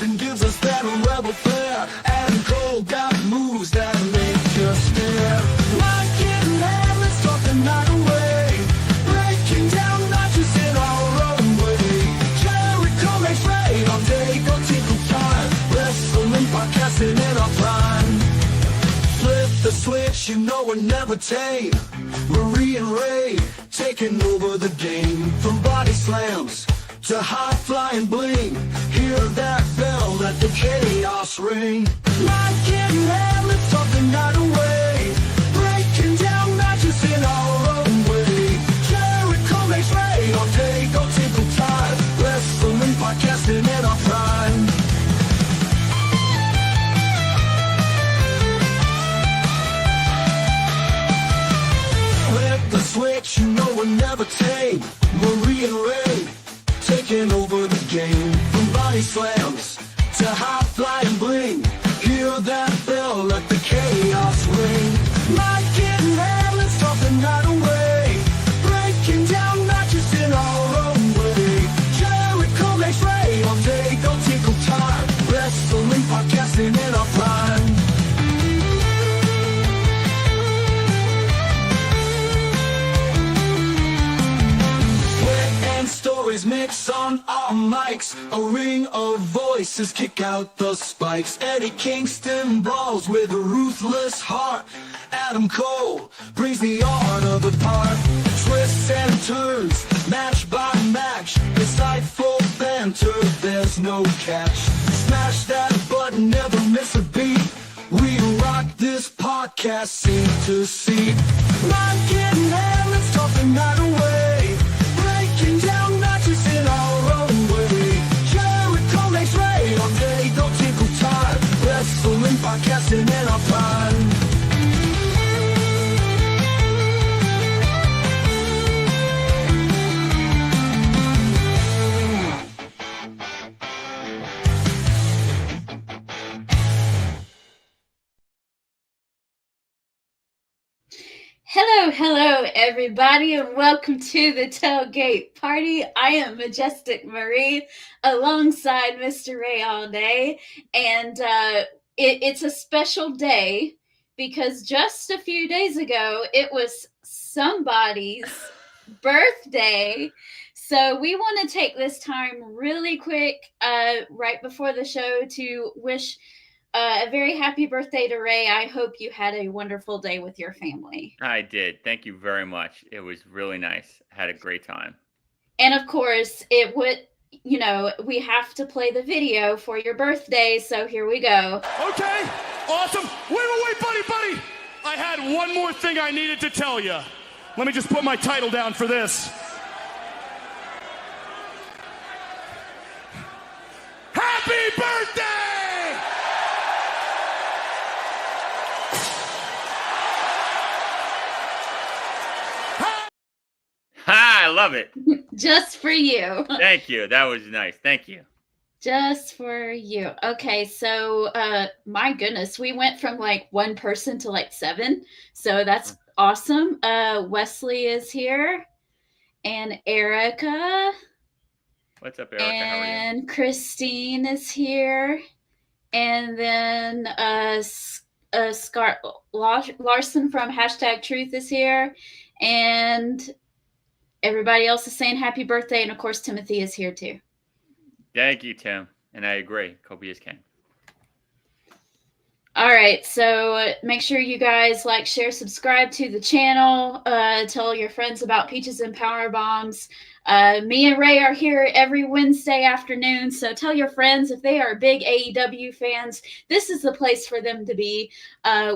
and gives us that rebel flair. Adam Cole got moves that make you stare. Like getting mad, let's talk the night away. Breaking down notches in our own way. Jericho makes rain on day, go tinkle time. Wrestling podcasting in our prime. Flip the switch, you know we're never tame. Marie and Ray taking over the game. From body slams to high flying bling. Hear that bell, let the chaos ring. Like getting mad, let's talk the night away. Breaking down matches in our own way. Jericho makes rain all day, go tinkle time. Wrestling podcasting in our prime. Flip the switch, you know we're never tame. Marie and Ray taking over the game. From body slams to high flying bling. Hear that bell, let the chaos ring. Like getting mad, let's talk the night away. Breaking down matches in our own way. Jericho makes rain all day, go tinkle time. Wrestling podcasting in our prime. Stories mix on our mics. A ring of voices kick out the spikes. Eddie Kingston brawls with a ruthless heart. Adam Cole brings the art of the part. Twists and turns, match by match. Insightful banter, there's no catch. Smash that button, never miss a beat. We rock this podcast, scene to scene. Not getting mad, let's talk the night away. Breaking down notches in our own way. Jericho makes rain all day, don't tinkle time. Wrestling podcasting in our prime. Hello, everybody, and welcome to the Tailgate Party. I am Majestic Marie, alongside Mr. Ray all day, and it's a special day because just a few days ago, it was somebody's birthday. So we want to take this time really quick, right before the show, to wish a very happy birthday to Ray. I hope you had a wonderful day with your family. I did. Thank you very much. It was really nice. I had a great time. And of course, it would, we have to play the video for your birthday. So here we go. Okay, awesome. Wait, buddy. I had one more thing I needed to tell you. Let me just put my title down for this. Happy birthday! Ha! I love it. Just for you. Thank you. That was nice. Thank you. Just for you. Okay, so my goodness, we went from like one person to like 7. So that's awesome. Wesley is here. And Erica. What's up, Erica? How are you? And Christine is here. And then Scott Larson from #Truth is here. And everybody else is saying happy birthday. And of course, Timothy is here too. Thank you, Tim. And I agree. Kobe is king. All right. So make sure you guys like, share, subscribe to the channel. Tell your friends about Peaches and Power Bombs. Me and Ray are here every Wednesday afternoon. So tell your friends if they are big AEW fans, this is the place for them to be.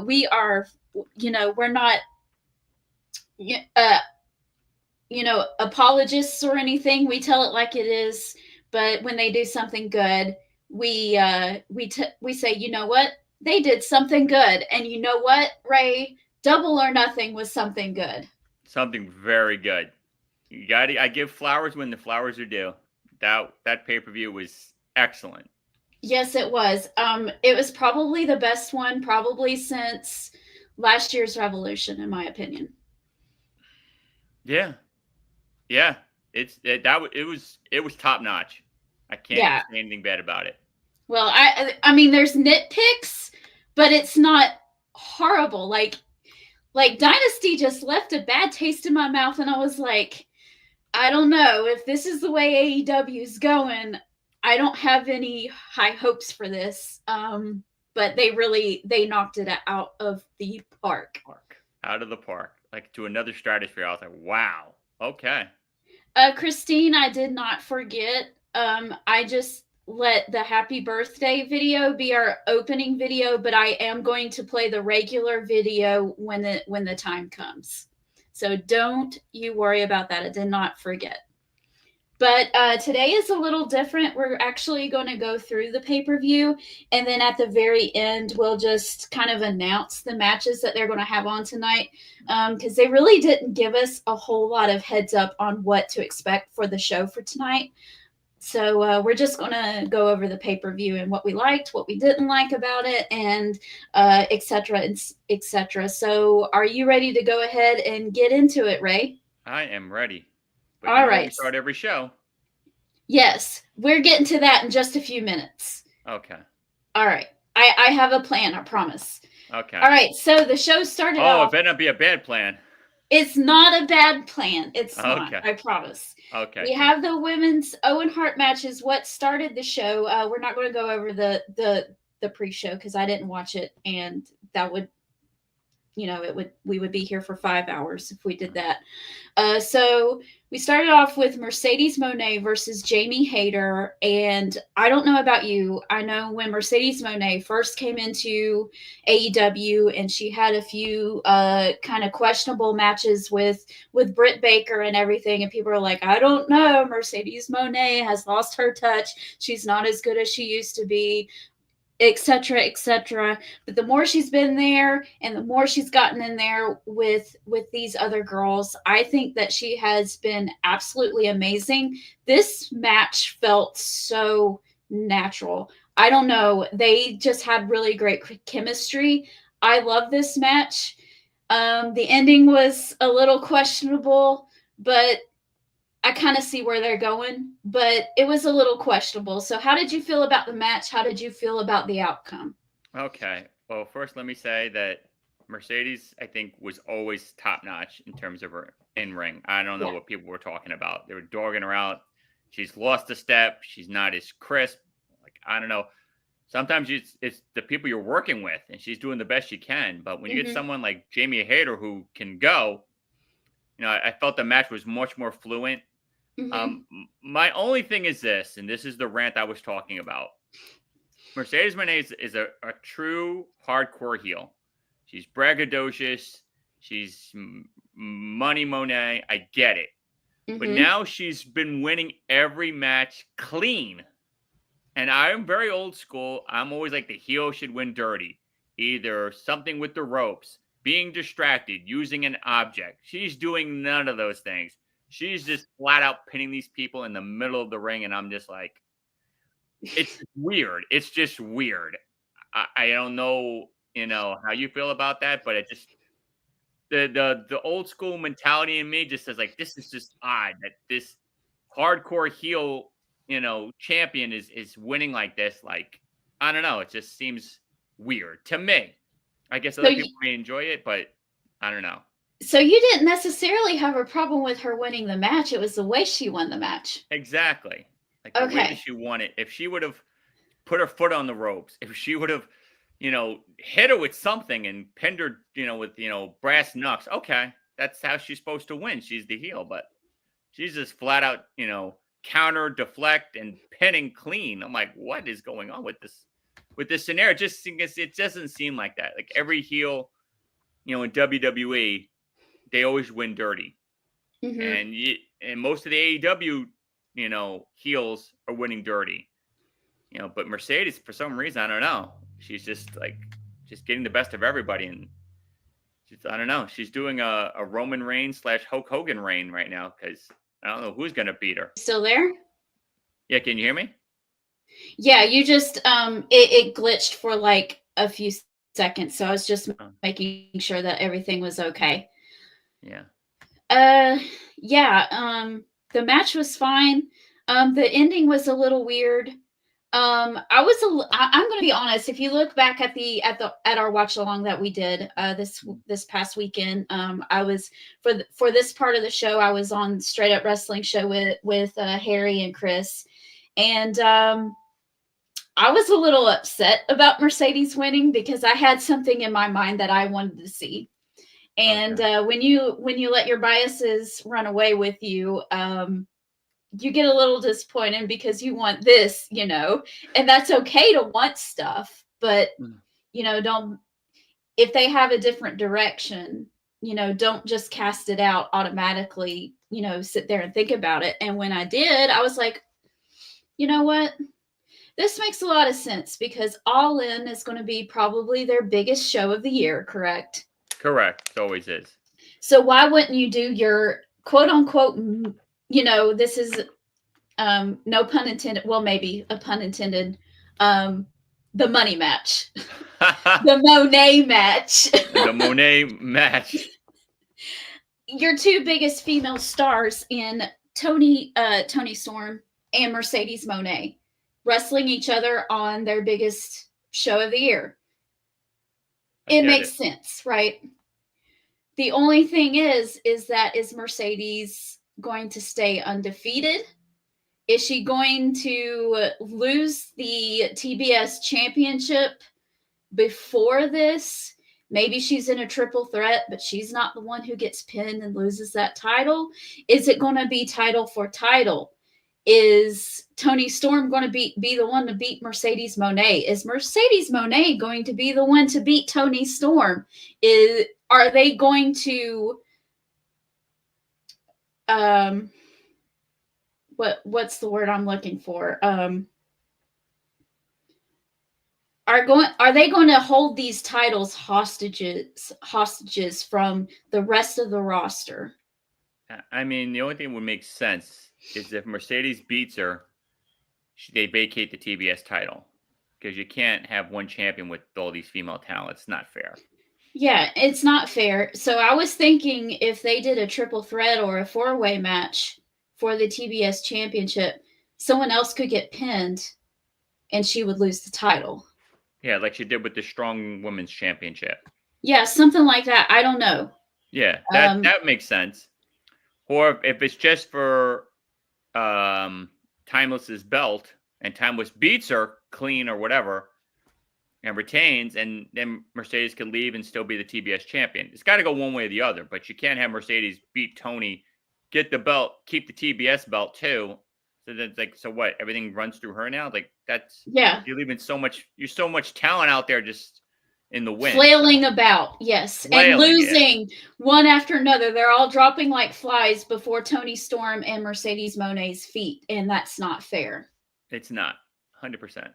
We are, we're not, apologists or anything. We tell it like it is. But when they do something good, we say, you know what? They did something good. And you know what, Ray? Double or Nothing was something good. Something very good. I give flowers when the flowers are due. That pay-per-view was excellent. Yes, it was. It was probably the best one, probably since last year's Revolution, in my opinion. Yeah. It was top notch. I can't say anything bad about it. Well, I mean, there's nitpicks, but it's not horrible. Like Dynasty just left a bad taste in my mouth, and I was like, I don't know if this is the way AEW is going. I don't have any high hopes for this. But they knocked it out of the park. Out of the park, like to another stratosphere. I was like, wow, okay. Christine, I did not forget. I just let the happy birthday video be our opening video, but I am going to play the regular video when the time comes. So don't you worry about that. I did not forget. But today is a little different. We're actually going to go through the pay-per-view, and then at the very end, we'll just kind of announce the matches that they're going to have on tonight, because they really didn't give us a whole lot of heads up on what to expect for the show for tonight. So we're just going to go over the pay-per-view and what we liked, what we didn't like about it, and et cetera, et cetera. So are you ready to go ahead and get into it, Ray? I am ready. But All right. We start every show. Yes, we're getting to that in just a few minutes. Okay. All right. I have a plan, I promise. Okay. All right, so the show started off. It better not be a bad plan. It's not a bad plan. It's not, Okay. I promise. Okay. We have the women's Owen Hart match is what started the show. We're not going to go over the pre-show because I didn't watch it, and that would, we would be here for 5 hours if we did that. So we started off with Mercedes Moné versus Jamie Hayter. And I don't know about you. I know when Mercedes Moné first came into AEW and she had a few kind of questionable matches with Britt Baker and everything. And people are like, I don't know. Mercedes Moné has lost her touch. She's not as good as she used to be, etc., etc. But the more she's been there and the more she's gotten in there with these other girls, I think that she has been absolutely amazing. This match felt so natural. I don't know, they just had really great chemistry. I love this match. The ending was a little questionable, but I kind of see where they're going, but it was a little questionable. So how did you feel about the match? How did you feel about the outcome? Okay. Well, first, let me say that Mercedes, I think, was always top-notch in terms of her in-ring. I don't know what people were talking about. They were dogging her out. She's lost a step. She's not as crisp. Like, I don't know. Sometimes it's the people you're working with, and she's doing the best she can. But when you get someone like Jamie Hayter who can go, I felt the match was much more fluent. My only thing is this, and this is the rant I was talking about. Mercedes Moné is a true hardcore heel. She's braggadocious. She's money Moné. I get it. But now she's been winning every match clean. And I'm very old school. I'm always like the heel should win dirty. Either something with the ropes, being distracted, using an object. She's doing none of those things. She's just flat out pinning these people in the middle of the ring. And I'm just like, it's weird. It's just weird. I don't know, how you feel about that, but it just, the old school mentality in me just says like, this is just odd that this hardcore heel, champion is winning like this. Like, I don't know. It just seems weird to me. I guess other people may enjoy it, but I don't know. So you didn't necessarily have a problem with her winning the match. It was the way she won the match. Exactly. Like the way that she won it. If she would have put her foot on the ropes, if she would have, hit her with something and pinned her, with, brass knucks. Okay. That's how she's supposed to win. She's the heel, but she's just flat out, counter, deflect, and pinning clean. I'm like, what is going on with this scenario? It doesn't seem like that. Like every heel, in WWE, they always win dirty. And most of the AEW, heels are winning dirty. But Mercedes, for some reason, I don't know. She's just getting the best of everybody. And I don't know. She's doing a Roman Reigns / Hulk Hogan reign right now because I don't know who's going to beat her. Still there? Yeah, can you hear me? Yeah, you just, it glitched for like a few seconds. So I was just making sure that everything was okay. Yeah. The match was fine. The ending was a little weird. I'm going to be honest. If you look back at our watch along that we did this past weekend, I was for this part of the show, I was on Straight Up Wrestling Show with Harry and Chris, and I was a little upset about Mercedes winning because I had something in my mind that I wanted to see. And when you let your biases run away with you, you get a little disappointed because you want this, and that's okay to want stuff, but don't, if they have a different direction, don't just cast it out automatically, sit there and think about it. And when I did, I was like, you know what? This makes a lot of sense because All In is going to be probably their biggest show of the year, correct? Correct. It always is. So why wouldn't you do your quote unquote, this is no pun intended. Well, maybe a pun intended. The money match, the Monet match, the Monet match. Your two biggest female stars in Tony Storm and Mercedes Moné wrestling each other on their biggest show of the year. It makes sense, right? The only thing is Mercedes going to stay undefeated? Is she going to lose the TBS championship before this? Maybe she's in a triple threat, but she's not the one who gets pinned and loses that title. Is it going to be title for title? Is Toni Storm going to be the one to beat Mercedes Moné? Is Mercedes Moné going to be the one to beat Toni Storm? Are they going to what's the word I'm looking for? Are they going to hold these titles hostages from the rest of the roster? I mean, the only thing that would make sense is if Mercedes beats her, they vacate the TBS title, because you can't have one champion with all these female talent. It's not fair. Yeah, it's not fair. So I was thinking if they did a triple threat or a four-way match for the TBS championship, someone else could get pinned and she would lose the title. Yeah, like she did with the Strong Women's Championship. Yeah, something like that. I don't know. Yeah, that makes sense. Or if it's just for Timeless's belt and Timeless beats her clean or whatever and retains, and then Mercedes can leave and still be the TBS champion. It's got to go one way or the other, but you can't have Mercedes beat Tony, get the belt, keep the TBS belt too. So that's like, so what? Everything runs through her now? Like you're leaving so much talent out there just in the wind. Flailing about, yes. And losing one after another. They're all dropping like flies before Toni Storm and Mercedes Moné's feet. And that's not fair. It's not. 100%.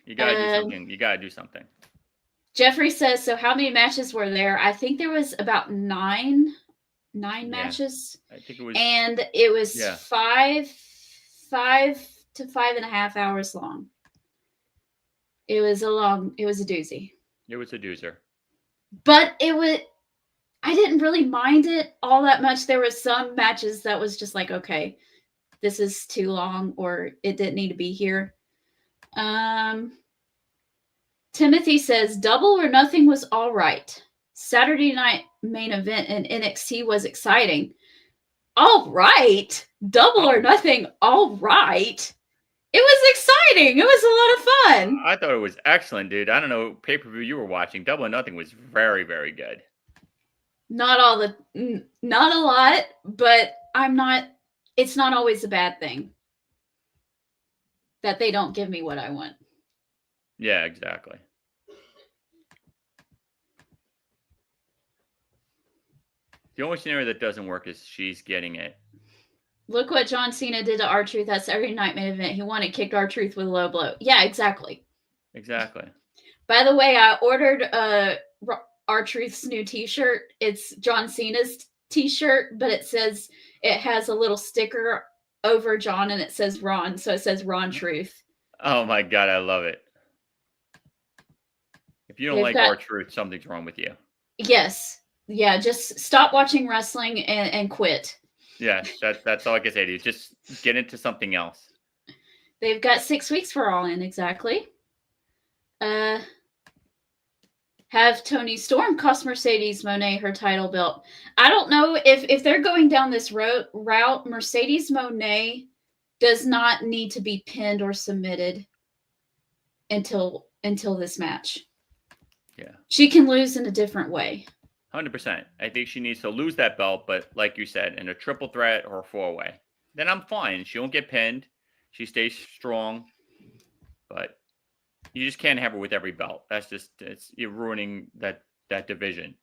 You got to do something. You got to do something. Jeffrey says, so how many matches were there? I think there was about nine matches. I think it was. And it was 5 to 5.5 hours long. It was a doozy. It was a doozer. But I didn't really mind it all that much. There were some matches that was just like, okay, this is too long, or it didn't need to be here. Timothy says, Double or Nothing was all right. Saturday night main event in NXT was exciting. All right. Double or Nothing, all right. It was exciting. It was a lot of fun. I thought it was excellent, dude. I don't know, pay-per-view you were watching. Double or Nothing was very, very good. Not a lot, but it's not always a bad thing that they don't give me what I want. Yeah, exactly. The only scenario that doesn't work is she's getting it. Look what John Cena did to R-Truth. That's every night main event. He won and kicked R-Truth with a low blow. Yeah, exactly. Exactly. By the way, I ordered R-Truth's new t-shirt. It's John Cena's t-shirt, but it has a little sticker over John and it says Ron. So it says Ron Truth. Oh my God, I love it. If you don't like R-Truth, something's wrong with you. Yes. Yeah, just stop watching wrestling and quit. Yeah, that's all I can say to you. Just get into something else. They've got 6 weeks for All In, exactly. Have Toni Storm cost Mercedes Moné her title belt. I don't know if they're going down this route. Mercedes Moné does not need to be pinned or submitted until this match. Yeah. She can lose in a different way. 100%. I think she needs to lose that belt, but like you said, in a triple threat or a 4-way. Then I'm fine. She won't get pinned. She stays strong. But you just can't have her with every belt. That's just you're ruining that division.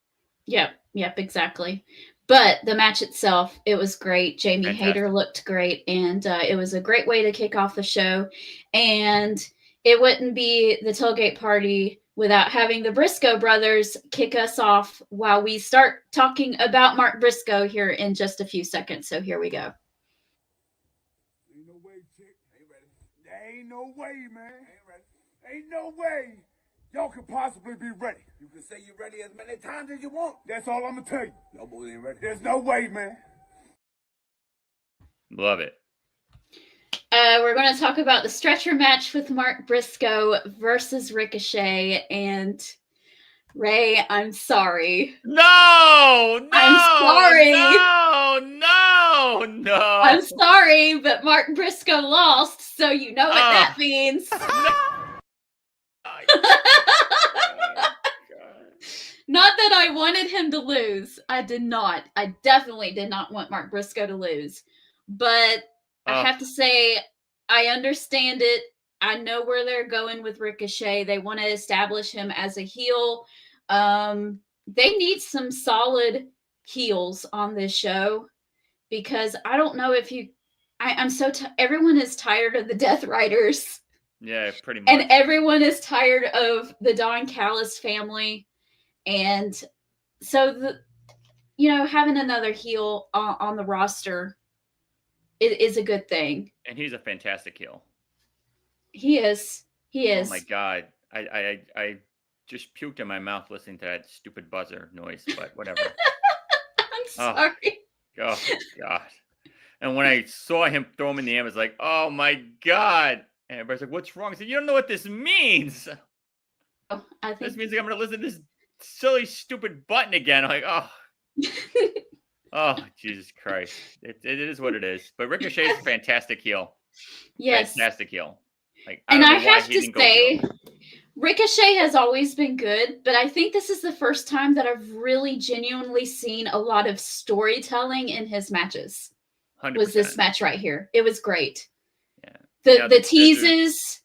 Yep, exactly. But the match itself, it was great. Jamie Hayter looked great, and it was a great way to kick off the show. And it wouldn't be the Tailgate Party without having the Briscoe brothers kick us off while we start talking about Mark Briscoe here in just a few seconds. So here we go. Ain't no way, chick. Ain't ready. There ain't no way, man. Ain't ready. Ain't no way y'all could possibly be ready. You can say you're ready as many times as you want. That's all I'm gonna tell you. Y'all boys ain't ready. There's no way, man. Love it. We're going to talk about the stretcher match with Mark Briscoe versus Ricochet. And Ray, I'm sorry. No, I'm sorry. No. I'm sorry, but Mark Briscoe lost, so you know what that means. Not that I wanted him to lose. I did not. I definitely did not want Mark Briscoe to lose. But I have to say, I understand it. I know where they're going with Ricochet. They want to establish him as a heel. They need some solid heels on this show because I don't know if you. I'm so everyone is tired of the Death Riders. Yeah, pretty much. And everyone is tired of the Don Callis family, and so having another heel on the roster is a good thing. And he's a fantastic heel. He is. Oh my God. I just puked in my mouth listening to that stupid buzzer noise, but whatever. I'm sorry. Oh God. And when I saw him throw him in the air, I was like, oh my God. And everybody's like, what's wrong? I said, you don't know what this means. Oh, I think this means I'm going to listen to this silly, stupid button again. I'm like, oh. Oh, Jesus Christ. It is what it is. But Ricochet is a fantastic heel. Yes. Fantastic heel. Like, I have to say, Ricochet has always been good, but I think this is the first time that I've really genuinely seen a lot of storytelling in his matches. 100%. Was this match right here. It was great. Yeah. The teases,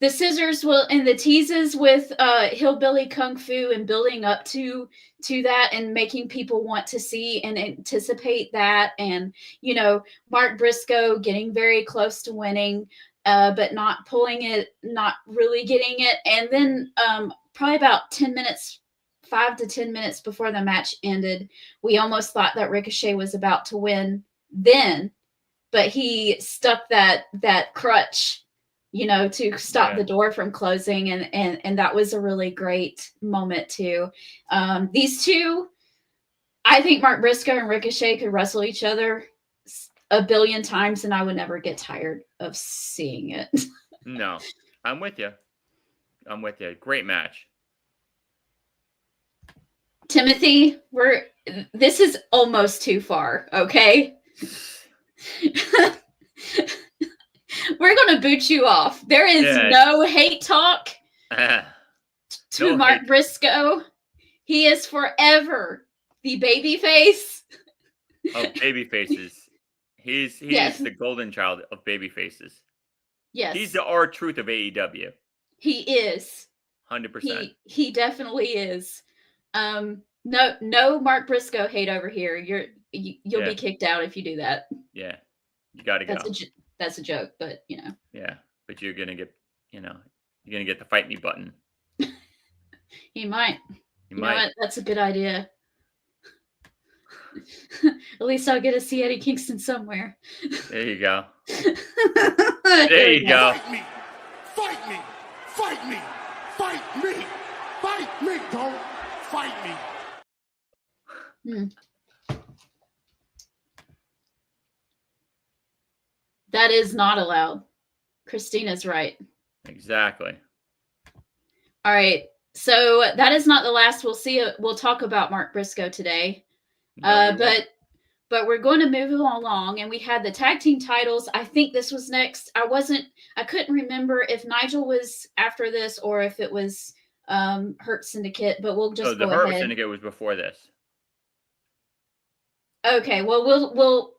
the scissors and the teases with Hillbilly Kung Fu and building up to that and making people want to see and anticipate that. And, Mark Briscoe getting very close to winning, but not pulling it, not really getting it. And then probably about 5 to 10 minutes before the match ended, we almost thought that Ricochet was about to win then, but he stuck that crutch, to stop the door from closing. And that was a really great moment too. These two, I think Mark Briscoe and Ricochet could wrestle each other a billion times and I would never get tired of seeing it. No, I'm with you. Great match. Timothy, this is almost too far, okay? We're going to boot you off. There is no hate talk to Mark Briscoe. He is forever the baby face. Of baby faces. He's the golden child of baby faces. Yes. He's the R-Truth of AEW. He is. 100%. He definitely is. No Mark Briscoe hate over here. You'll be kicked out if you do that. Yeah. You got to go. That's a joke, but Yeah, but you're going to get, the fight me button. He might. You know what? That's a good idea. At least I'll get to see Eddie Kingston somewhere. There you go. There you go. Fight me. Fight me. Fight me. Fight me. Don't fight me. That is not allowed. Christina's right. Exactly. All right. So that is not the last we'll see. We'll talk about Mark Briscoe today. No, we won't. But we're going to move along, and we had the tag team titles. I think this was next. I couldn't remember if Nigel was after this or if it was Hurt Syndicate, but we'll just the go Hurt ahead. Syndicate was before this. Okay, well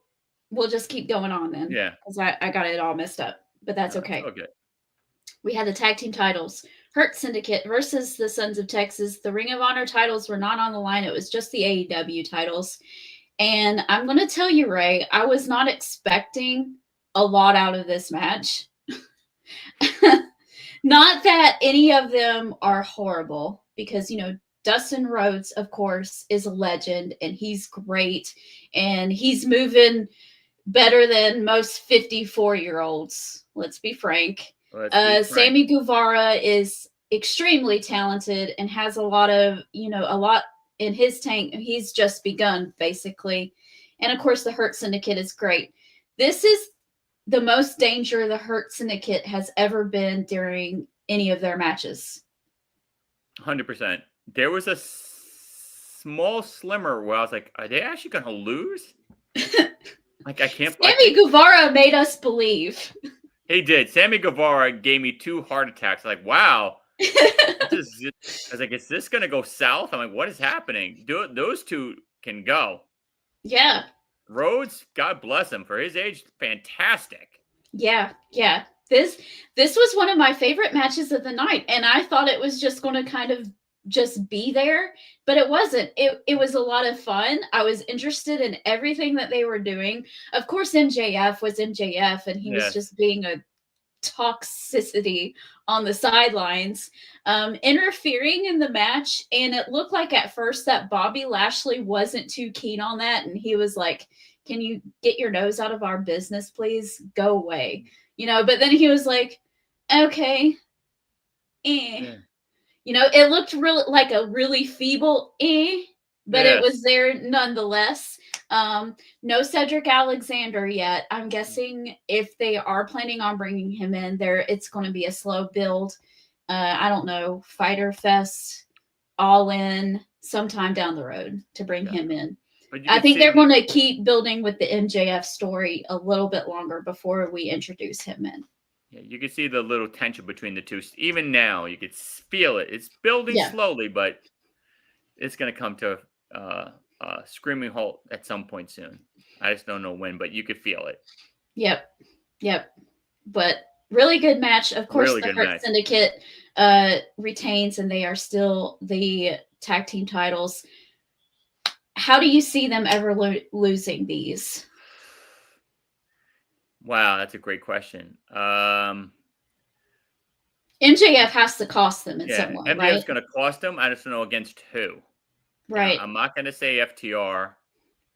we'll just keep going on then. Yeah. Because I got it all messed up. But that's No, okay. it's all good. We had the tag team titles. Hurt Syndicate versus the Sons of Texas. The Ring of Honor titles were not on the line. It was just the AEW titles. And I'm going to tell you, Ray, I was not expecting a lot out of this match. Not that any of them are horrible, because, Dustin Rhodes, of course, is a legend, and he's great, and he's moving better than most 54-year-olds. Let's be frank. Sammy Guevara is extremely talented and has a lot in his tank. He's just begun, basically. And of course, the Hurt Syndicate is great. This is the most danger the Hurt Syndicate has ever been during any of their matches. 100%. There was a small slimmer where I was like, are they actually going to lose? Like, I can't. Sammy Guevara made us believe. He did. Sammy Guevara gave me 2 heart attacks. Like, wow. I was like, is this going to go south? I'm like, what is happening? Those two can go. Yeah. Rhodes, God bless him. For his age, fantastic. Yeah. This was one of my favorite matches of the night, and I thought it was just going to kind of just be there, but it wasn't. It was a lot of fun. I was interested in everything that they were doing. Of course, MJF was MJF, and he was just being a toxicity on the sidelines, interfering in the match. And it looked like at first that Bobby Lashley wasn't too keen on that, and he was like, can you get your nose out of our business, please? Go away. But then he was like, okay. Yeah. It looked like a really feeble but it was there nonetheless. No Cedric Alexander yet. I'm guessing if they are planning on bringing him in there, it's going to be a slow build. I don't know, Fighter Fest, All In, sometime down the road to bring him in. I think they're going to keep building with the MJF story a little bit longer before we introduce him in. Yeah, you can see the little tension between the two. Even now, you could feel it. It's building slowly, but it's going to come to a screaming halt at some point soon. I just don't know when, but you could feel it. Yep. But really good match. Of course, the Hurt Syndicate retains, and they are still the tag team titles. How do you see them ever losing these? Wow, that's a great question. MJF has to cost them in some way, right? MJF's going to cost them. I just don't know against who. Right. I'm not going to say FTR,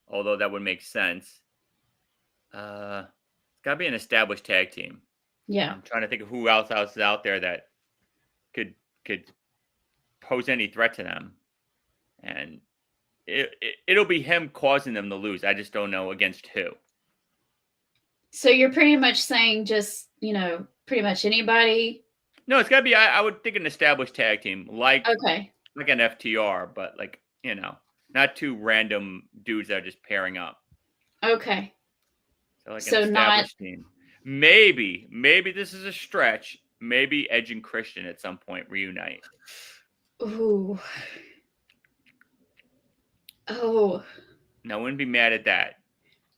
although that would make sense. It's got to be an established tag team. Yeah. I'm trying to think of who else is out there that could pose any threat to them. And it'll be him causing them to lose. I just don't know against who. So you're pretty much saying just, pretty much anybody? No, it's got to be, I would think, an established tag team like an FTR, but not 2 random dudes that are just pairing up. Okay. So like an established team. Maybe this is a stretch. Maybe Edge and Christian at some point reunite. Ooh. Oh. No, I wouldn't be mad at that.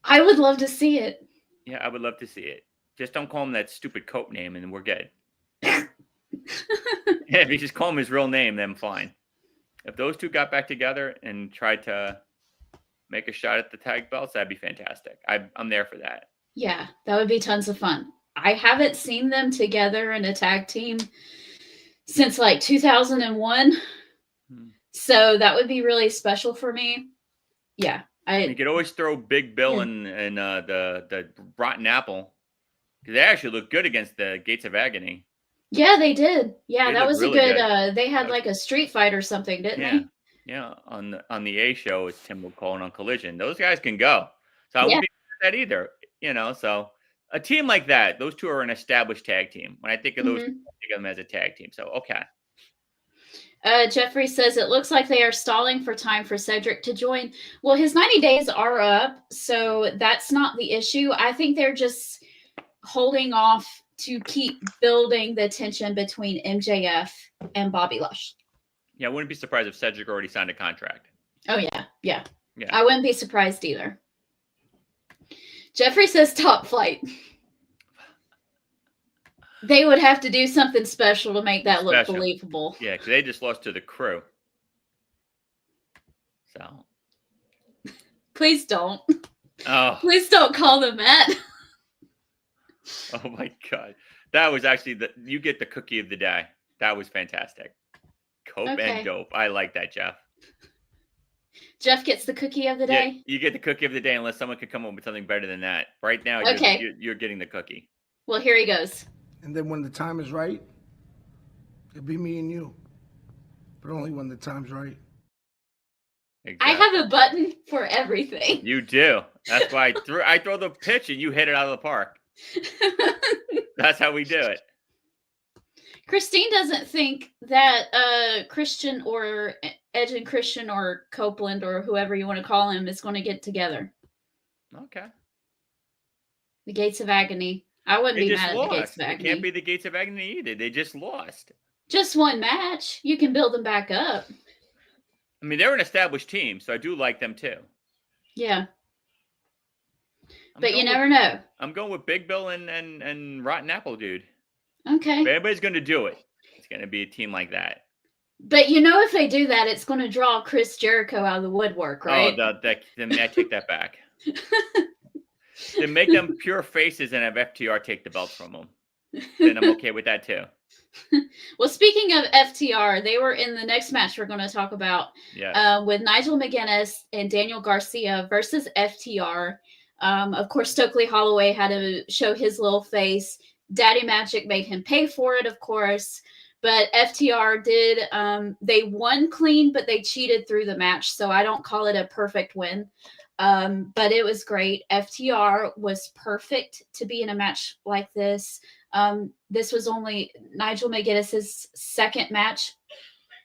I would love to see it. Yeah, I would love to see it. Just don't call him that stupid coat name and we're good. If you just call him his real name, then fine. If those two got back together and tried to make a shot at the tag belts, that'd be fantastic. I'm there for that. Yeah, that would be tons of fun. I haven't seen them together in a tag team since like 2001. So that would be really special for me. Yeah. You could always throw Big Bill and the Rotten Apple. They actually look good against the Gates of Agony. Yeah, they did. Yeah, that was really a good. They had like a street fight or something, didn't they? Yeah, on the A show, as Tim will call it, on Collision. Those guys can go. So I wouldn't be mad at that either. So A team like that, those two are an established tag team. When I think of those, Mhm. I think of them as a tag team. So, okay. Jeffrey says it looks like they are stalling for time for Cedric to join. Well, his 90 days are up, so that's not the issue. I think they're just holding off to keep building the tension between MJF and Bobby Lashley. Yeah, I wouldn't be surprised if Cedric already signed a contract. Oh, yeah. Yeah. I wouldn't be surprised either. Jeffrey says top flight. They would have to do something special to make that look believable. Yeah, because they just lost to the Crew. So. Please don't. Oh. Please don't call them that. Oh, my God. That was actually you get the cookie of the day. That was fantastic. Cope and dope. I like that, Jeff. Jeff gets the cookie of the day? Yeah, you get the cookie of the day unless someone could come up with something better than that. Right now, you're getting the cookie. Well, here he goes. And then when the time is right, it'll be me and you. But only when the time's right. Exactly. I have a button for everything. You do. That's why I throw the pitch and you hit it out of the park. That's how we do it. Christine doesn't think that Christian or Edge and Christian or Copeland or whoever you want to call him is going to get together. Okay. The Gates of Agony. I wouldn't be mad at the Gates of It Agony. can't be the Gates of Agony either. They just lost. Just one match. You can build them back up. I mean, they're an established team, so I do like them too. Yeah. But you never know. I'm going with Big Bill and Rotten Apple Dude. Okay. If anybody's going to do it, it's going to be a team like that. But you know, if they do that, it's going to draw Chris Jericho out of the woodwork, right? Oh, then I take that back. Then make them pure faces and have FTR take the belts from them. Then I'm okay with that too. Well, speaking of FTR, they were in the next match we're going to talk about with Nigel McGuinness and Daniel Garcia versus FTR. Of course, Stokely Holloway had to show his little face. Daddy Magic made him pay for it, of course. But FTR did. They won clean, but they cheated through the match. So I don't call it a perfect win. But it was great. FTR was perfect to be in a match like this. This was only Nigel McGuinness's second match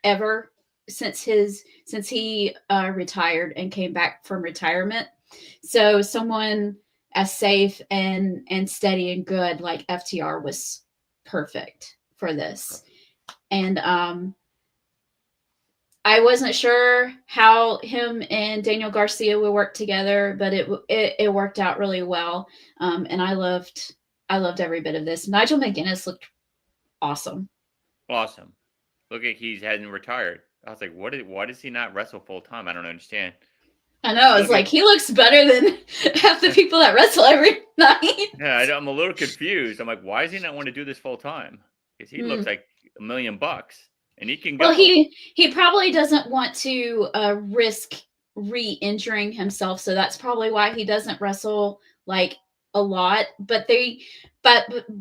ever since he retired and came back from retirement. So someone as safe and steady and good like FTR was perfect for this. And I wasn't sure how him and Daniel Garcia would work together, but it worked out really well. And I loved every bit of this. Nigel McGuinness looked awesome. Awesome. Look like he hadn't retired. I was like, why does he not wrestle full time? I don't understand. I know. It's like he looks better than half the people that wrestle every night. Yeah, I'm a little confused. I'm like, why does he not want to do this full time? Because he looks like $1 million, and he can go. Well, he probably doesn't want to risk re-injuring himself, so that's probably why he doesn't wrestle like a lot. But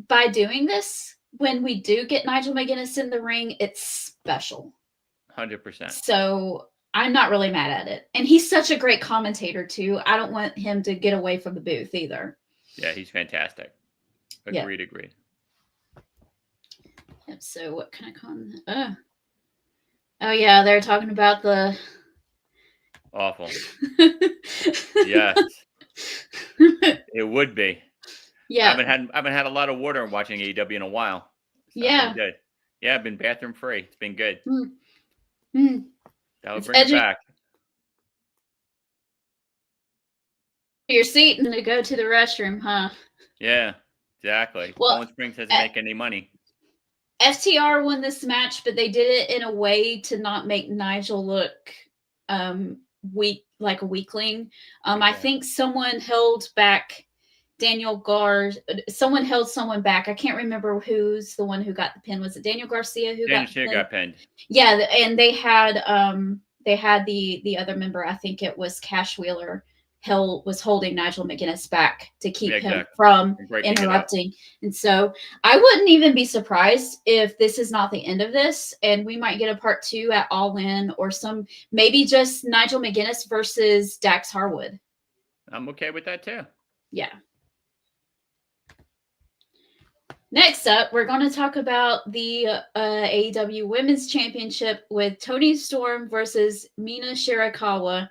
by doing this, when we do get Nigel McGuinness in the ring, it's special. 100%. So I'm not really mad at it. And he's such a great commentator too. I don't want him to get away from the booth either. Yeah, he's fantastic. Agreed. Yep, so what kind of comment? Oh yeah, they're talking about the awful. Yes. It would be. Yeah. I haven't had a lot of water watching AEW in a while. So yeah. Good. Yeah, I've been bathroom free. It's been good. That would bring it back. Your seat and to go to the restroom, huh? Yeah, exactly. Well, Poland Springs doesn't make any money. FTR won this match, but they did it in a way to not make Nigel look weak, like a weakling. I think someone held back someone held someone back. I can't remember who's the one who got the pin. Was it Daniel Garcia who got pinned? Yeah, and they had the other member, I think it was Cash Wheeler, was holding Nigel McGuinness back to keep him from interrupting. And so I wouldn't even be surprised if this is not the end of this, and we might get a part 2 at All In, or maybe just Nigel McGuinness versus Dax Harwood. I'm okay with that too. Yeah. Next up, we're going to talk about the AEW Women's Championship with Toni Storm versus Mina Shirakawa.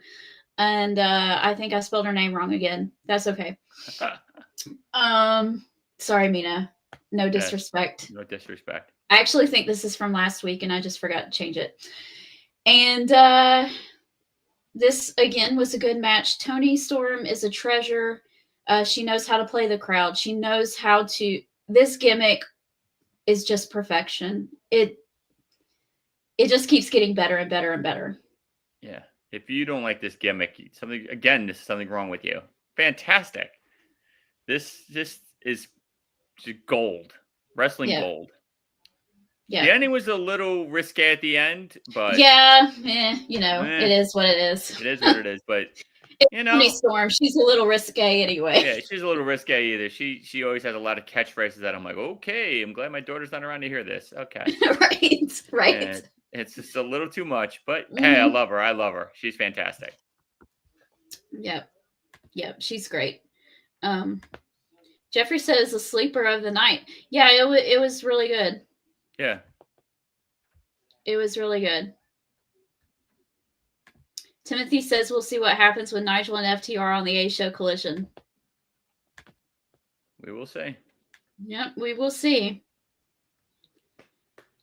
And I think I spelled her name wrong again. That's okay. Sorry, Mina. No disrespect. No disrespect. I actually think this is from last week, and I just forgot to change it. And this, again, was a good match. Toni Storm is a treasure. She knows how to play the crowd. She knows how to... This gimmick is just perfection. It just keeps getting better and better and better. Yeah. If you don't like this gimmick, there's something wrong with you. Fantastic. This is gold. Wrestling gold. Yeah. The ending was a little risque at the end, but it is what it is. It is what it is, but Toni Storm, she's a little risque anyway. Yeah, she's a little risque either. She always has a lot of catchphrases that I'm like, okay, I'm glad my daughter's not around to hear this. Okay. Right. And it's just a little too much, but hey, I love her. She's fantastic. Yep, she's great. Jeffrey says a sleeper of the night. Yeah, it was really good. Yeah. It was really good. Timothy says we'll see what happens when Nigel and FTR on the A-Show collision. We will see. Yep, we will see.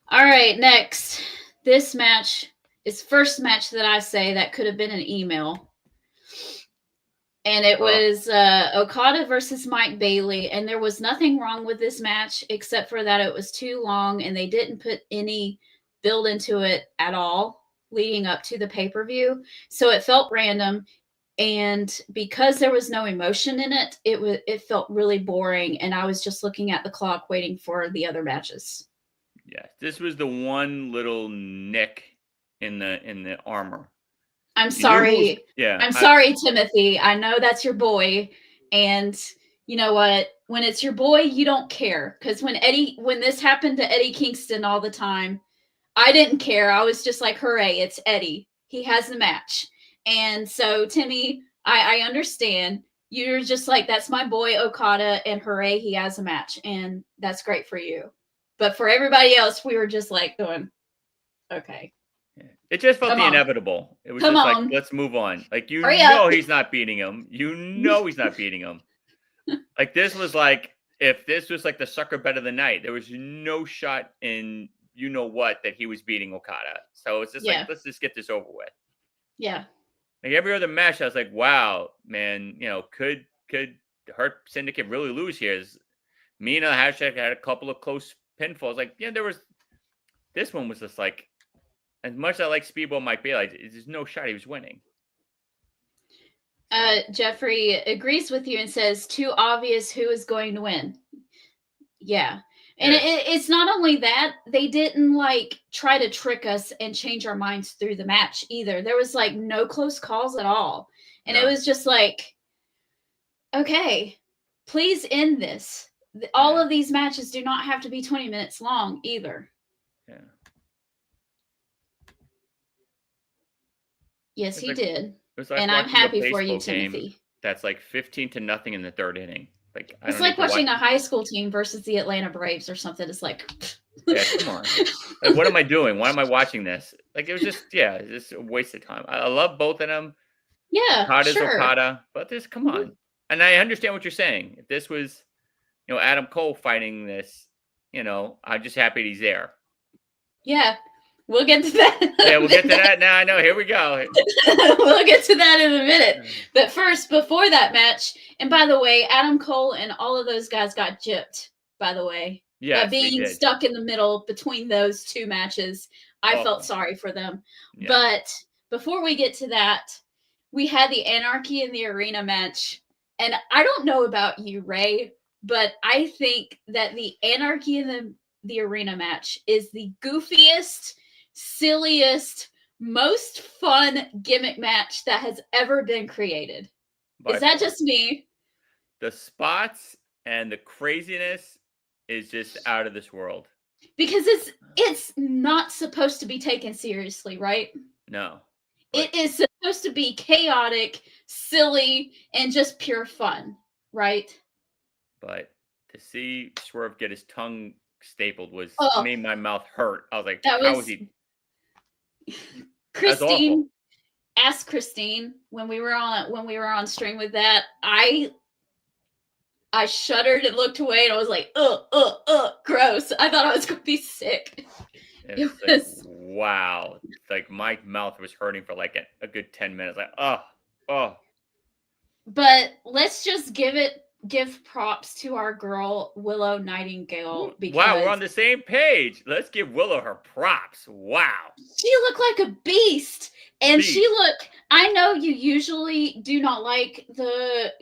All right, next. This match is first match that I say that could have been an email. And it was Okada versus Mike Bailey. And there was nothing wrong with this match except for that it was too long and they didn't put any build into it at all leading up to the pay-per-view. So it felt random. And because there was no emotion in it, it felt really boring. And I was just looking at the clock waiting for the other matches. Yeah, this was the one little nick in the armor. I'm sorry. I'm sorry, Timothy. I know that's your boy. And you know what? When it's your boy, you don't care. Because when this happened to Eddie Kingston all the time, I didn't care. I was just like, hooray, it's Eddie. He has the match. And so, Timmy, I understand. You're just like, that's my boy Okada, and hooray, he has a match. And that's great for you. But for everybody else, we were just like going, okay. It just felt inevitable. It was like, let's move on. Like, he's not beating him. He's not beating him. Like, this was like, if this was like the sucker bet of the night, there was no shot in that he was beating Okada. So it's just like, let's just get this over with. Yeah. Like every other match, I was like, wow, man, could Hurt Syndicate really lose here? Mina had a couple of close pinfalls. Like, this one was just like, as much as I like Speedball Mike Bailey, there's no shot he was winning. Jeffrey agrees with you and says, too obvious who is going to win. Yeah. And it's not only that, they didn't try to trick us and change our minds through the match either. There was no close calls at all. And it was just like, okay, please end this. All of these matches do not have to be 20 minutes long either. Yeah. Yes, he did. Like, and I'm happy for you, Timothy. That's 15-0 in the third inning. It's like watching a high school team versus the Atlanta Braves or something. It's like, yeah, come on. Like, what am I doing? Why am I watching this? Like, it was just, it's just a waste of time. I love both of them. Yeah, Okada's Okada, but come on. And I understand what you're saying. If this was, Adam Cole fighting this, I'm just happy he's there. Yeah. We'll get to that. Yeah, we'll get to that now. I know. Here we go. We'll get to that in a minute. But first, before that match, and by the way, Adam Cole and all of those guys got gypped, by the way. Yeah. Being stuck in the middle between those two matches, I felt sorry for them. Yeah. But before we get to that, we had the Anarchy in the Arena match. And I don't know about you, Ray, but I think that the Anarchy in the Arena match is the goofiest, silliest, most fun gimmick match that has ever been created. Is that just me? The spots and the craziness is just out of this world. Because it's not supposed to be taken seriously, right? No. It is supposed to be chaotic, silly, and just pure fun, right? But to see Swerve get his tongue stapled Oh, made my mouth hurt. I was like, that how was is he? That's awful. Christine. Ask Christine when we were on stream with that. I shuddered and looked away, and I was like, gross. I thought I was gonna be sick. It's It like, was wow. Like my mouth was hurting for like a good 10 minutes. Like, oh. But let's just give props to our girl Willow Nightingale because Wow, we're on the same page. Let's give Willow her props. Wow. she looked like a beast. And I know you usually do not like the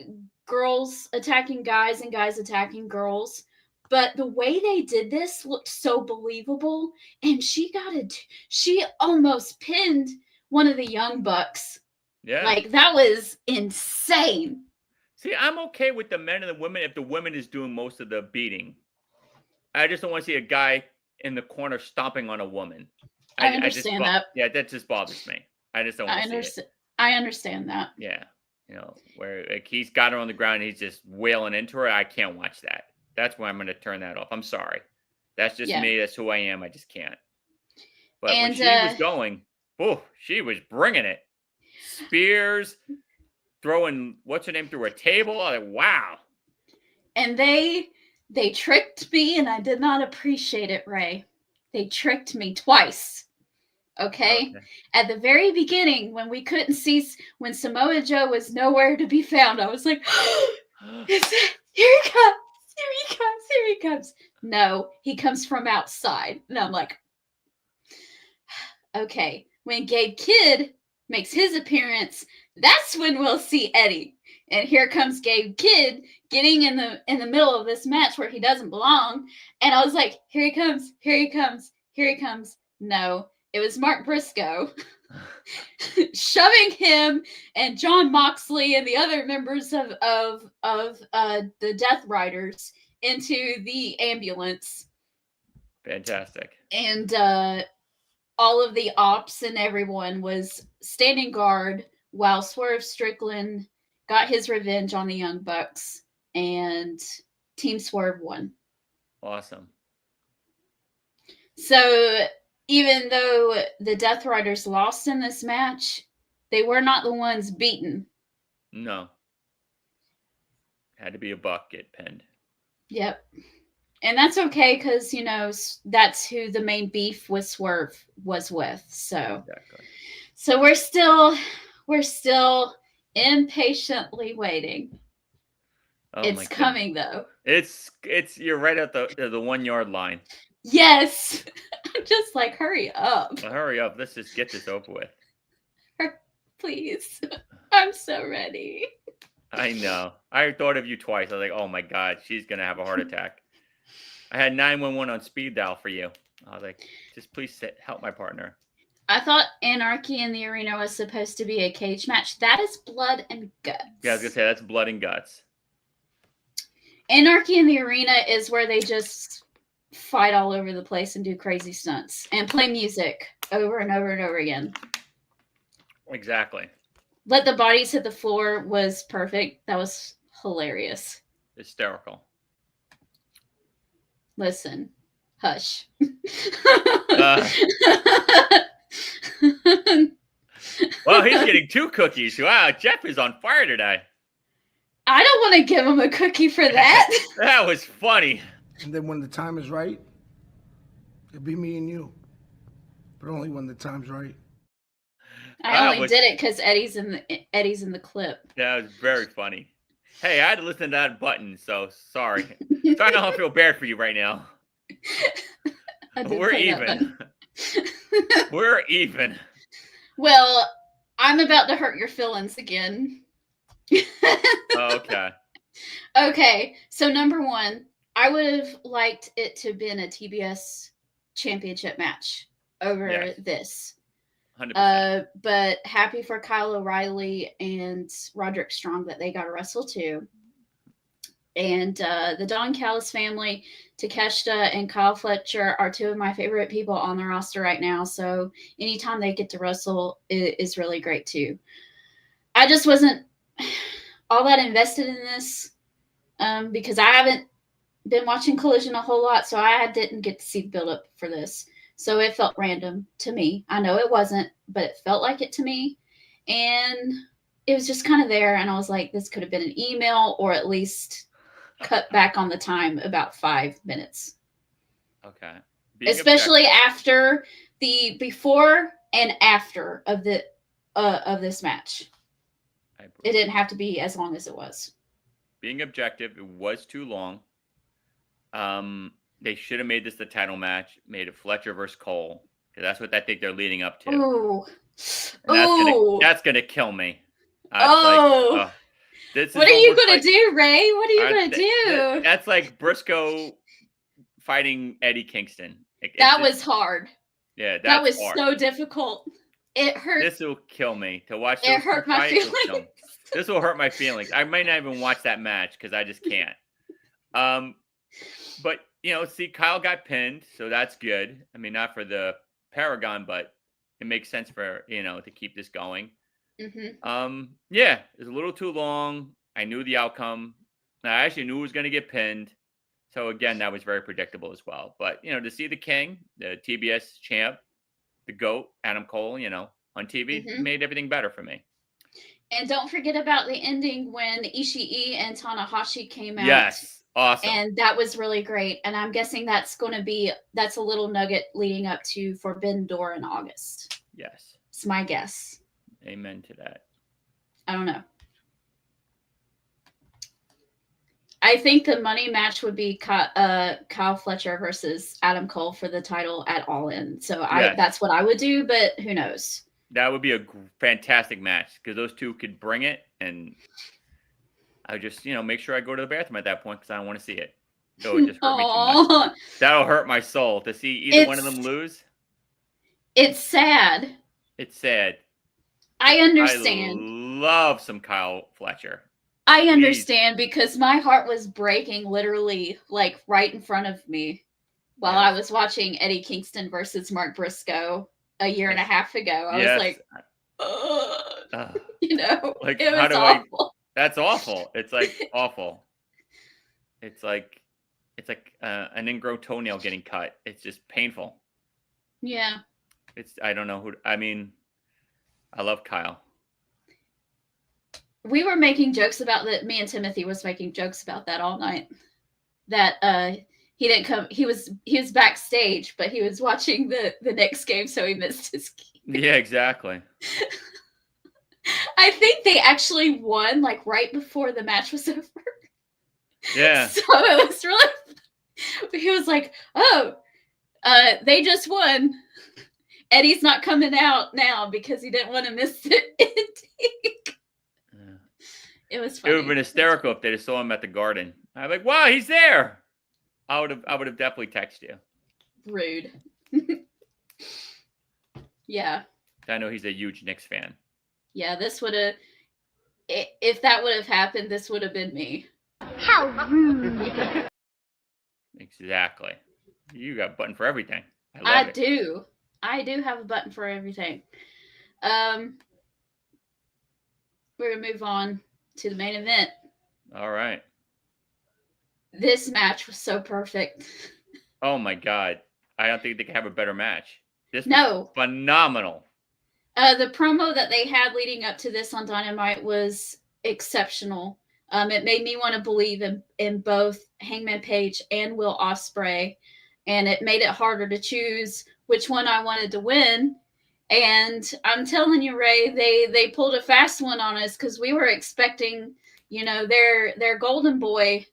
girls attacking guys and guys attacking girls, but the way they did this looked so believable. And she almost pinned one of the young bucks. Yeah. Like, that was insane. See, I'm okay with the men and the women if the women is doing most of the beating. I just don't want to see a guy in the corner stomping on a woman. I understand that. Yeah, that just bothers me. I just don't want to see it. I understand that. Yeah. Where like he's got her on the ground and he's just wailing into her. I can't watch that. That's why I'm going to turn that off. I'm sorry. That's just me. That's who I am. I just can't. But when she was going, she was bringing it. Spears, throwing what's her name through a table. I was like, wow. And they tricked me, and I did not appreciate it, Ray. They tricked me twice. Okay? At the very beginning, when we couldn't see, when Samoa Joe was nowhere to be found, I was like, here he comes. Here he comes. Here he comes. No, he comes from outside. And I'm like, okay. When Gabe Kidd makes his appearance, that's when we'll see Eddie. And here comes Gabe Kidd getting in the middle of this match where he doesn't belong. And I was like, here he comes, here he comes, here he comes. No, it was Mark Briscoe shoving him and John Moxley and the other members of the Death Riders into the ambulance. Fantastic. And all of the ops and everyone was standing guard while Swerve Strickland got his revenge on the Young Bucks, and Team Swerve won. Awesome. So even though the Death Riders lost in this match, they were not the ones beaten. No. Had to be a buck get pinned. Yep. And that's okay because, that's who the main beef with Swerve was with. So, Exactly. So we're still impatiently waiting. Oh, it's coming though. It's you're right at the 1 yard line. Yes. I'm just like, hurry up. Well, hurry up. Let's just get this over with. Please. I'm so ready. I know. I thought of you twice. I was like, oh my God, she's going to have a heart attack. I had 911 on speed dial for you. I was like, just please help my partner. I thought Anarchy in the Arena was supposed to be a cage match. That is blood and guts. Yeah, I was going to say, that's blood and guts. Anarchy in the Arena is where they just fight all over the place and do crazy stunts and play music over and over and over again. Exactly. Let the Bodies Hit the Floor was perfect. That was hilarious. Hysterical. Listen, hush. Well, he's getting 2 cookies. Wow, Jeff is on fire today. I don't want to give him a cookie for that. That was funny. And then when the time is right, it'll be me and you. But only when the time's right. I only did it because Eddie's in the clip. That was very funny. Hey, I had to listen to that button, so sorry. Sorry, I don't feel bad for you right now. We're even. We're even. Well, I'm about to hurt your feelings again. Okay. Okay, so number 1, I would have liked it to have been a TBS championship match over this. 100%. But happy for Kyle O'Reilly and Roderick Strong that they got to wrestle too. And the Don Callis family, Takeshita and Kyle Fletcher, are 2 of my favorite people on the roster right now. So anytime they get to wrestle is really great too. I just wasn't all that invested in this because I haven't been watching Collision a whole lot, so I didn't get to see the build up for this. So it felt random to me. I know it wasn't, but it felt like it to me. And it was just kind of there. And I was like, this could have been an email or at least cut back on the time about 5 minutes. Okay. Especially after the before and after of the of this match. It didn't have to be as long as it was. Being objective, it was too long. They should have made this the title match, made it Fletcher versus Cole, because that's what I think they're leading up to. Ooh. That's gonna kill me. What are you gonna do, Ray? What are you gonna do? That's like Briscoe fighting Eddie Kingston. That was hard. Yeah, that was hard. So difficult. It hurt. This will kill me to watch. It hurt my feelings. This will hurt my feelings. I might not even watch that match because I just can't. But see, Kyle got pinned, so that's good. I mean, not for the Paragon, but it makes sense for to keep this going. Mm-hmm. Yeah, it's a little too long. I knew the outcome. I actually knew it was going to get pinned. So again, that was very predictable as well. But to see the King, the TBS champ, the GOAT, Adam Cole, on TV, made everything better for me. And don't forget about the ending when Ishii and Tanahashi came out. Yes, awesome. And that was really great. And I'm guessing that's a little nugget leading up to Forbidden Door in August. Yes. It's my guess. Amen to that. I don't know. I think the money match would be Kyle Fletcher versus Adam Cole for the title at All In. So that's what I would do, but who knows? That would be a fantastic match because those two could bring it, and I would just make sure I go to the bathroom at that point because I don't want to see it. So it just hurt me too much. That'll hurt my soul to see either one of them lose. It's sad. It's sad. I understand. I love some Kyle Fletcher. I understand because my heart was breaking literally like right in front of me while I was watching Eddie Kingston versus Mark Briscoe a year and a half ago. I was like, like, it was awful. That's awful. It's like awful. It's like an ingrown toenail getting cut. It's just painful. Yeah. I don't know I love Kyle. We were making jokes about that. Me and Timothy was making jokes about that all night. That he didn't come. He was backstage, but he was watching the next game, so he missed his game. Yeah, exactly. I think they actually won like right before the match was over. Yeah. So it was really. He was like, "Oh, they just won. Eddie's not coming out now because he didn't want to miss it." It was funny. It would have been hysterical if they just saw him at the Garden. I'm like, wow, he's there. I would have definitely texted you. Rude. Yeah. I know he's a huge Knicks fan. Yeah, this would have, if that would have happened, this would have been me. How rude. Exactly. You got a button for everything. I do have a button for everything. We're going to move on to the main event. All right. This match was so perfect. Oh my God. I don't think they could have a better match. This was phenomenal. The promo that they had leading up to this on Dynamite was exceptional. It made me want to believe in both Hangman Page and Will Ospreay, and it made it harder to choose which one I wanted to win. And I'm telling you, Ray, they pulled a fast one on us because we were expecting, their golden boy,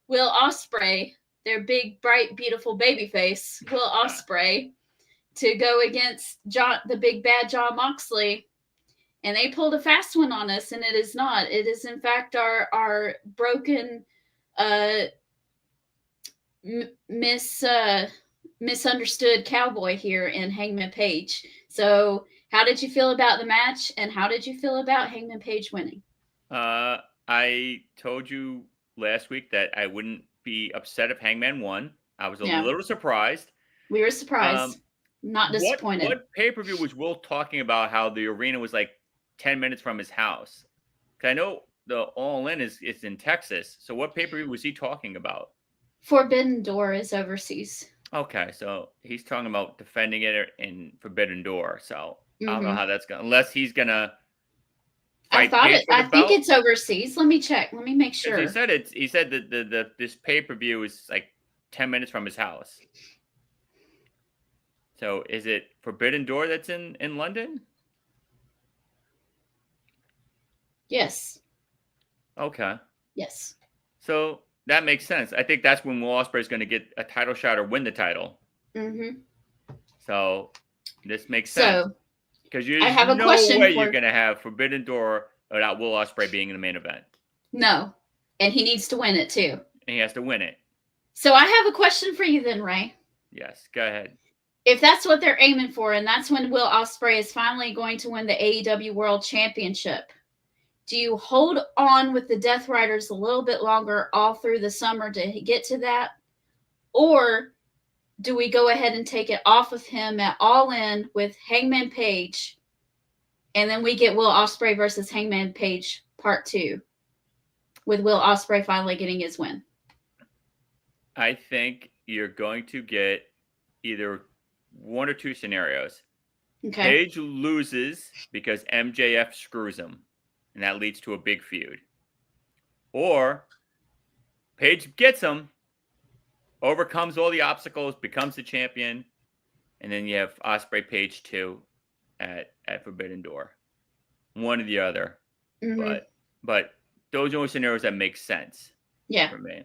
Will Ospreay, their big, bright, beautiful baby face, Will Ospreay, to go against the big bad Jon Moxley. And they pulled a fast one on us, and it is not. It is, in fact, our broken, misunderstood cowboy here in Hangman Page. So how did you feel about the match, and how did you feel about Hangman Page winning? I told you last week that I wouldn't be upset if Hangman won. I was a little surprised. We were surprised. Not disappointed. What pay-per-view was Will talking about how the arena was like 10 minutes from his house? Because I know the All In is in Texas. So what pay-per-view was he talking about? Forbidden Door is overseas. Okay, so he's talking about defending it in Forbidden Door. So I don't know Mhm. how that's going. Unless he's gonna I fight thought Page it. for I the think belt. it's overseas. Let me check. Let me make Because sure. he said that this pay-per-view is like 10 minutes from his house. So is it Forbidden Door that's in London? Yes. Okay. Yes. So that makes sense. I think that's when Will Ospreay is going to get a title shot or win the title. Mhm. So this makes sense. So Because I there's have a no question way for. you're going to have Forbidden Door without Will Ospreay being in the main event. No, and he needs to win it too. And he has to win it. So I have a question for you then, Ray. Yes, go ahead. If that's what they're aiming for, and that's when Will Ospreay is finally going to win the AEW World Championship, do you hold on with the Death Riders a little bit longer all through the summer to get to that? Or do we go ahead and take it off of him at All In with Hangman Page, and then we get Will Ospreay versus Hangman Page Part 2 with Will Ospreay finally getting his win? I think you're going to get either one or two scenarios. Okay. Page loses because MJF screws him, and that leads to a big feud. Or Page gets him, overcomes all the obstacles, becomes the champion, and then you have Ospreay Page 2 at Forbidden Door. One or the other. Mhm. But those are only scenarios that make sense Yeah. for me.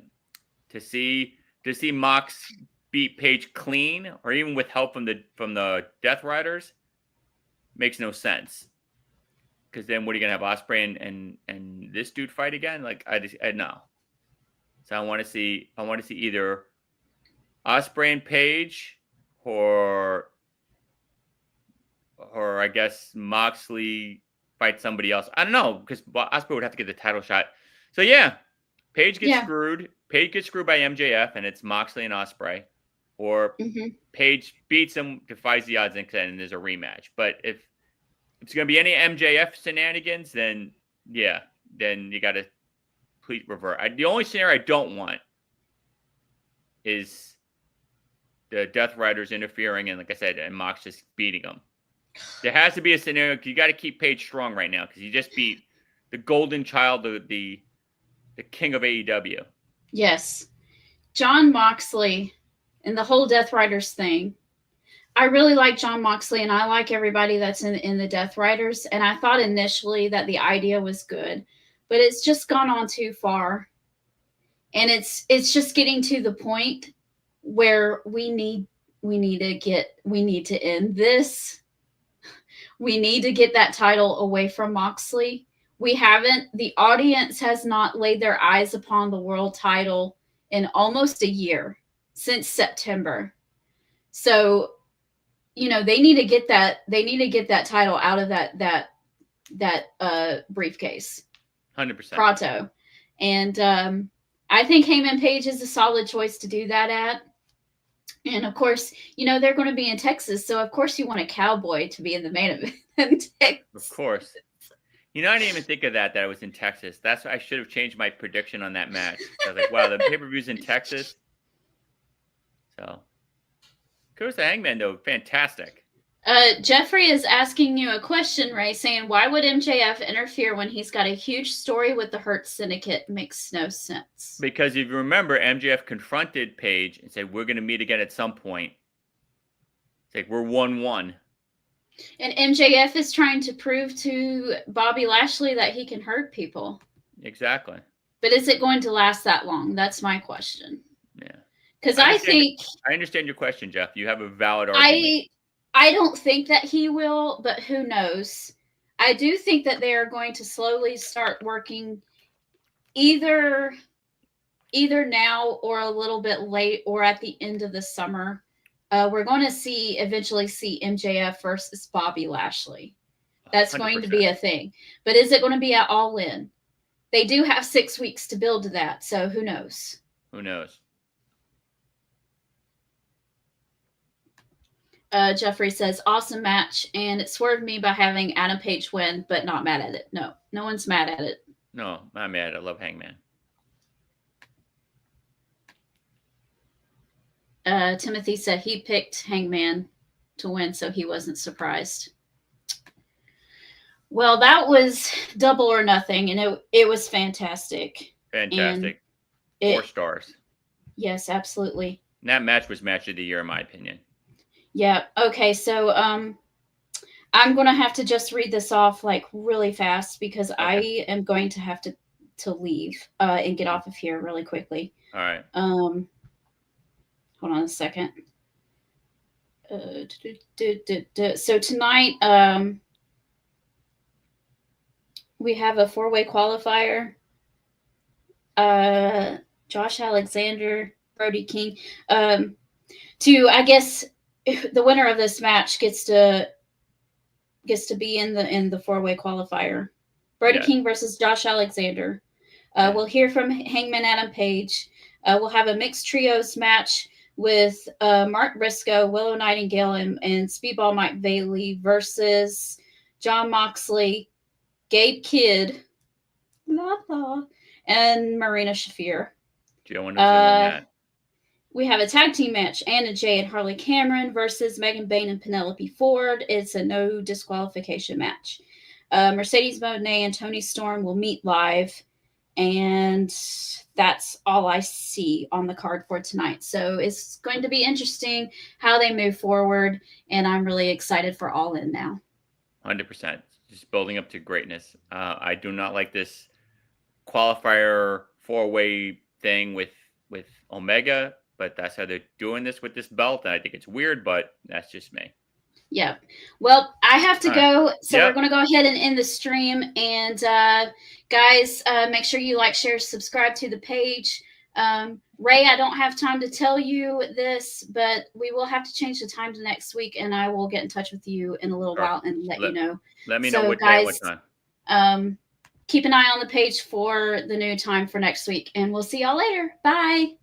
To see Mox beat Page clean, or even with help from the Death Riders, makes no sense. Because then what are you gonna have Ospreay and this dude fight again? Like I no. So I want to see either Ospreay and Page, or I guess Moxley fight somebody else. I don't know, because Ospreay would have to get the title shot. So yeah, Page gets screwed. Page gets screwed by MJF, and it's Moxley and Ospreay. Or Page beats him, defies the odds, and there's a rematch. But if it's going to be any MJF shenanigans, then yeah, then you got to complete revert. The only scenario I don't want is the Death Riders interfering, and like I said, and Mox just beating them. There has to be a scenario. You got to keep Page strong right now because he just beat the golden child, the king of AEW. Yes. John Moxley and the whole Death Riders thing. I really like John Moxley, and I like everybody that's in the Death Riders. And I thought initially that the idea was good, but it's just gone on too far. And it's just getting to the point where we need to end this. We need to get that title away from Moxley. The audience has not laid their eyes upon the world title in almost a year, since September. So, they need to get that title out of that briefcase. 100%. Prato. And I think Heyman Page is a solid choice to do that at. And of course, they're going to be in Texas, so of course you want a cowboy to be in the main event. Of course. I didn't even think of that it was in Texas. That's why I should have changed my prediction on that match. I was like, wow, the pay-per-view's in Texas. So, kudos to Hangman, though. Fantastic. Jeffrey is asking you a question, Ray, saying, why would MJF interfere when he's got a huge story with the Hurt Syndicate? Makes no sense. Because if you remember, MJF confronted Page and said, we're going to meet again at some point. It's like, we're 1-1. And MJF is trying to prove to Bobby Lashley that he can hurt people. Exactly. But is it going to last that long? That's my question. Yeah. Because I understand your question, Jeff. You have a valid argument. I don't think that he will, but who knows? I do think that they are going to slowly start working either now or a little bit late or at the end of the summer. We're going to eventually see MJF versus Bobby Lashley. That's 100%. Going to be a thing. But is it going to be at All In? They do have 6 weeks to build to that, so who knows? Who knows? Jeffrey says, awesome match, and it swerved me by having Adam Page win, but not mad at it. No one's mad at it. No, not mad. I love Hangman. Timothy said he picked Hangman to win, so he wasn't surprised. Well, that was Double or Nothing, and it was fantastic. Fantastic. And 4 stars. Yes, absolutely. And that match was match of the year, in my opinion. Yeah. Okay. So I'm going to have to just read this off like really fast because I am going to have to leave and get off of here really quickly. All right. Hold on a second. So tonight, we have a 4-way qualifier. Josh Alexander, Brody King. I guess the winner of this match gets to be in the 4-way qualifier. Brody King versus Josh Alexander. We'll hear from Hangman Adam Page. We'll have a mixed trios match with Mark Briscoe, Willow Nightingale, and Speedball Mike Bailey versus John Moxley, Gabe Kidd, and Marina Shafir. Joe and that. We have a tag team match, Anna Jay and Harley Cameron versus Megan Bain and Penelope Ford. It's a no disqualification match. Mercedes Moné and Toni Storm will meet live, and that's all I see on the card for tonight. So it's going to be interesting how they move forward, and I'm really excited for All In now. 100%. Just building up to greatness. I do not like this qualifier 4-way thing with Omega, but that's how they're doing this with this belt, and I think it's weird, but that's just me. Yeah. Well, I have to go, so we're going to go ahead and end the stream. And guys, make sure you like, share, subscribe to the page. Ray, I don't have time to tell you this, but we will have to change the time to next week, and I will get in touch with you in a little while and let you know. Let me know what day, what time. Keep an eye on the page for the new time for next week, and we'll see y'all later. Bye.